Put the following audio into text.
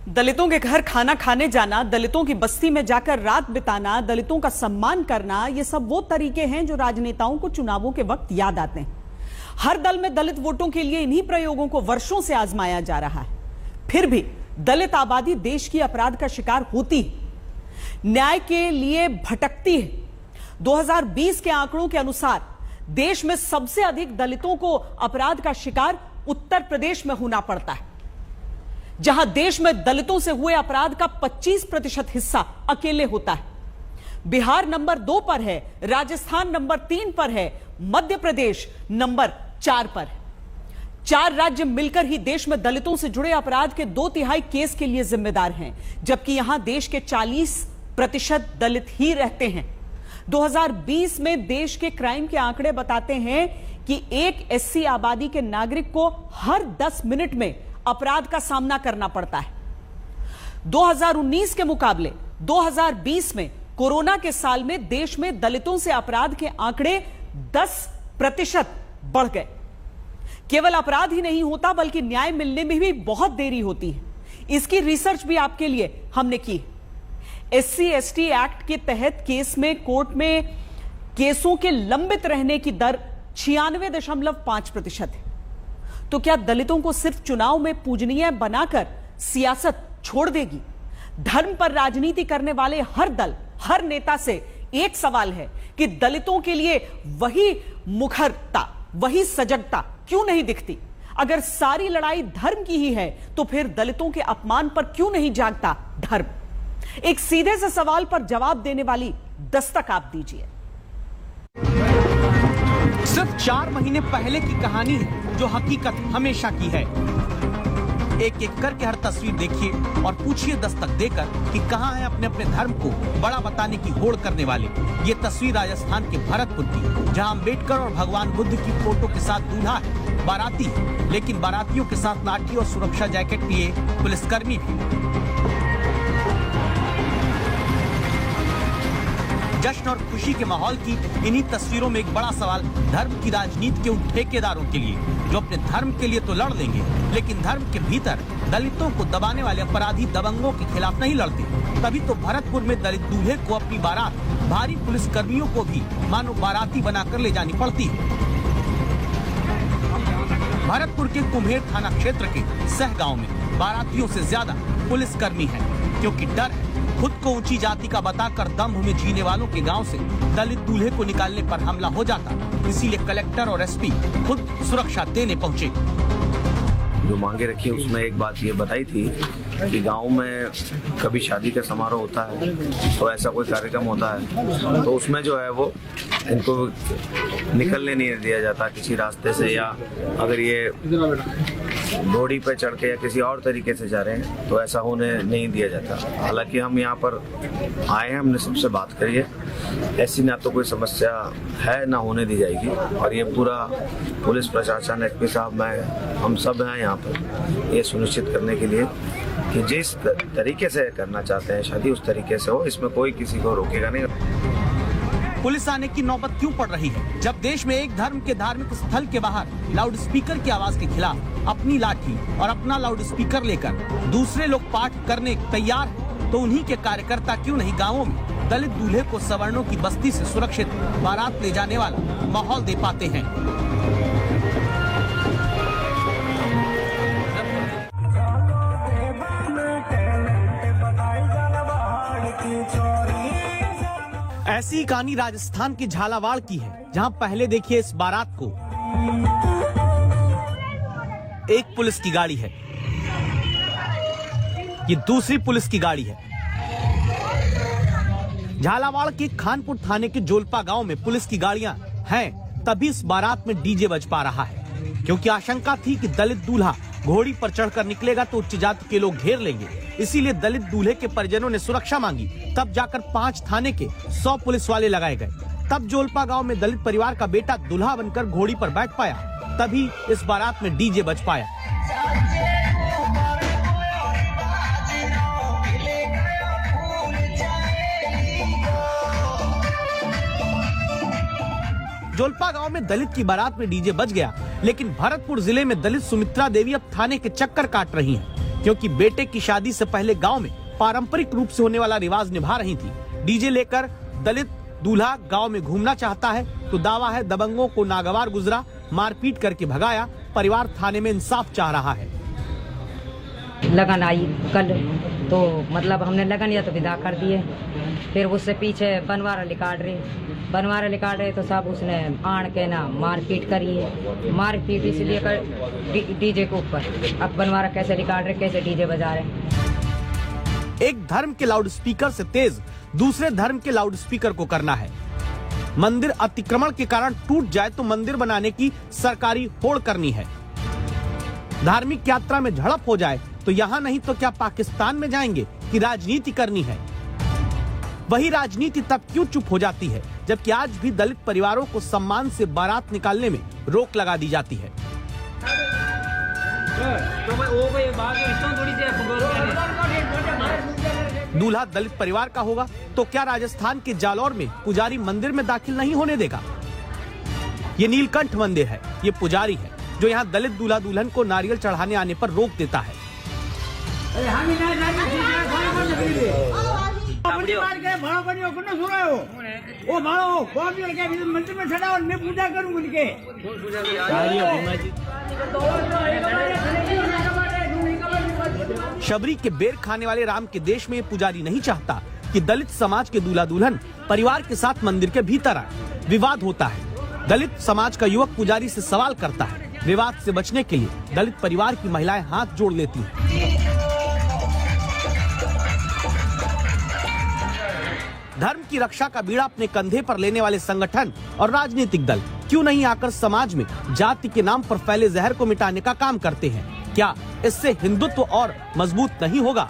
दलितों के घर खाना खाने जाना, दलितों की बस्ती में जाकर रात बिताना, दलितों का सम्मान करना, ये सब वो तरीके हैं जो राजनेताओं को चुनावों के वक्त याद आते हैं। हर दल में दलित वोटों के लिए इन्हीं प्रयोगों को वर्षों से आजमाया जा रहा है। फिर भी दलित आबादी देश की अपराध का शिकार होती है, न्याय के लिए भटकती है। 2020 के आंकड़ों के अनुसार देश में सबसे अधिक दलितों को अपराध का शिकार उत्तर प्रदेश में होना पड़ता है, जहां देश में दलितों से हुए अपराध का 25% हिस्सा अकेले होता है। बिहार नंबर 2 पर है, राजस्थान नंबर 3 पर है, मध्य प्रदेश नंबर 4 पर है। 4 राज्य मिलकर ही देश में दलितों से जुड़े अपराध के 2/3 केस के लिए जिम्मेदार हैं, जबकि यहां देश के 40% दलित ही रहते हैं। 2020 में देश के क्राइम के आंकड़े बताते हैं कि एक एससी आबादी के नागरिक को हर 10 मिनट में अपराध का सामना करना पड़ता है। 2019 के मुकाबले 2020 में कोरोना के साल में देश में दलितों से अपराध के आंकड़े 10% बढ़ गए। केवल अपराध ही नहीं होता, बल्कि न्याय मिलने में भी बहुत देरी होती है। इसकी रिसर्च भी आपके लिए हमने की। SC/ST एक्ट के तहत केस में कोर्ट में केसों के लंबित रहने की दर 96.5% है। तो क्या दलितों को सिर्फ चुनाव में पूजनीय बनाकर सियासत छोड़ देगी? धर्म पर राजनीति करने वाले हर दल, हर नेता से एक सवाल है कि दलितों के लिए वही मुखरता, वही सजगता क्यों नहीं दिखती? अगर सारी लड़ाई धर्म की ही है, तो फिर दलितों के अपमान पर क्यों नहीं जागता धर्म? एक सीधे से सवाल पर जवाब देने वाली दस्तक आप दीजिए। सिर्फ 4 महीने पहले की कहानी है जो हकीकत हमेशा की है। एक एक करके हर तस्वीर देखिए और पूछिए दस्तक देकर कि कहां है अपने अपने धर्म को बड़ा बताने की होड़ करने वाले। ये तस्वीर राजस्थान के भरतपुर की, जहां अम्बेडकर और भगवान बुद्ध की फोटो के साथ दूल्हा है, बाराती है, लेकिन बारातियों के साथ लाठी और सुरक्षा जैकेट लिए पुलिसकर्मी भी। जश्न और खुशी के माहौल की इन्हीं तस्वीरों में एक बड़ा सवाल धर्म की राजनीति के उन ठेकेदारों के लिए जो अपने धर्म के लिए तो लड़ लेंगे, लेकिन धर्म के भीतर दलितों को दबाने वाले अपराधी दबंगों के खिलाफ नहीं लड़ते। तभी तो भरतपुर में दलित दूल्हे को अपनी बारात भारी पुलिस कर्मियों को भी मानो बाराती बनाकर ले जानी पड़ती है। भरतपुर के कुम्हेर थाना क्षेत्र के सह गाँव में बारातियों से ज्यादा पुलिसकर्मी है, क्योंकि डर है खुद को ऊंची जाति का बताकर दम्भ में जीने वालों के गांव से दलित दूल्हे को निकालने पर हमला हो जाता। इसीलिए कलेक्टर और एसपी खुद सुरक्षा देने पहुंचे। जो मांगे रखी उसमें एक बात ये बताई थी कि गांव में कभी शादी का समारोह होता है तो ऐसा कोई कार्यक्रम होता है तो उसमें जो है वो इनको निकलने नहीं दिया जाता किसी रास्ते से, या अगर ये घोड़ी पे चढ़ के या किसी और तरीके से जा रहे हैं तो ऐसा होने नहीं दिया जाता। हालांकि हम यहाँ पर आए हैं, हमने सबसे बात करी है, ऐसी ना तो कोई समस्या है ना होने दी जाएगी। और ये पूरा पुलिस प्रशासन, एसपी साहब, मैं, हम सब हैं यहाँ पर ये सुनिश्चित करने के लिए कि जिस तरीके से करना चाहते हैं शादी उस तरीके से हो, इसमें कोई किसी को रोकेगा नहीं। पुलिस आने की नौबत क्यों पड़ रही है जब देश में एक धर्म के धार्मिक स्थल के बाहर लाउडस्पीकर की आवाज के खिलाफ अपनी लाठी और अपना लाउडस्पीकर लेकर दूसरे लोग पाठ करने तैयार हैं, तो उन्हीं के कार्यकर्ता क्यों नहीं गांवों में दलित दूल्हे को सवर्णों की बस्ती से सुरक्षित बारात ले जाने वाला माहौल दे पाते हैं? ऐसी कहानी राजस्थान के झालावाड़ की है, जहां पहले देखिए इस बारात को। एक पुलिस की गाड़ी है, ये दूसरी पुलिस की गाड़ी है। झालावाड़ के खानपुर थाने के जोलपा गांव में पुलिस की गाड़ियां हैं, तभी इस बारात में डीजे बज पा रहा है, क्योंकि आशंका थी कि दलित दूल्हा घोड़ी पर चढ़कर निकलेगा तो उच्च जाति के लोग घेर लेंगे। इसीलिए दलित दूल्हे के परिजनों ने सुरक्षा मांगी, तब जाकर 5 थाने के 100 पुलिस वाले लगाए गए। तब जोलपा गांव में दलित परिवार का बेटा दूल्हा बनकर घोड़ी पर बैठ पाया, तभी इस बारात में डीजे बज पाया। जोलपा गांव में दलित की बारात में डीजे बज गया, लेकिन भरतपुर जिले में दलित सुमित्रा देवी अब थाने के चक्कर काट रही हैं। क्योंकि बेटे की शादी से पहले गांव में पारंपरिक रूप से होने वाला रिवाज निभा रही थी। डीजे लेकर दलित दूल्हा गांव में घूमना चाहता है तो दावा है दबंगों को नागवार गुजरा, मारपीट करके भगाया। परिवार थाने में इंसाफ चाह रहा है। लगन आई कल तो मतलब हमने लगन या तो विदा कर दिए, फिर उससे पीछे बनवारा निकाल रहे तो सब उसने आड़ के ना मारपीट करी है। मारपीट इसलिए कर डीजे के ऊपर। अब बनवारा कैसे निकाल रहे, कैसे डीजे बजा रहे। एक धर्म के लाउड स्पीकर से तेज दूसरे धर्म के लाउड स्पीकर को करना है। मंदिर अतिक्रमण के कारण टूट जाए तो मंदिर बनाने की सरकारी होड़ करनी है। धार्मिक यात्रा में झड़प हो जाए तो यहाँ नहीं तो क्या पाकिस्तान में जाएंगे कि राजनीति करनी है। वही राजनीति तब क्यों चुप हो जाती है जबकि आज भी दलित परिवारों को सम्मान से बारात निकालने में रोक लगा दी जाती है। दूल्हा दलित परिवार का होगा तो क्या राजस्थान के जालौर में पुजारी मंदिर में दाखिल नहीं होने देगा? ये नीलकंठ मंदिर है, ये पुजारी है जो यहाँ दलित दूल्हा दुल्हन को नारियल चढ़ाने आने पर रोक देता है। शबरी के बेर खाने वाले राम के देश में पुजारी नहीं चाहता कि दलित समाज के दूल्हा दुल्हन परिवार के साथ मंदिर के भीतर आए। विवाद होता है। दलित समाज का युवक पुजारी से सवाल करता है। विवाद से बचने के लिए दलित परिवार की महिलाएं हाथ जोड़ लेती हैं। धर्म की रक्षा का बीड़ा अपने कंधे पर लेने वाले संगठन और राजनीतिक दल क्यों नहीं आकर समाज में जाति के नाम पर फैले जहर को मिटाने का काम करते हैं? क्या इससे हिंदुत्व और मजबूत नहीं होगा?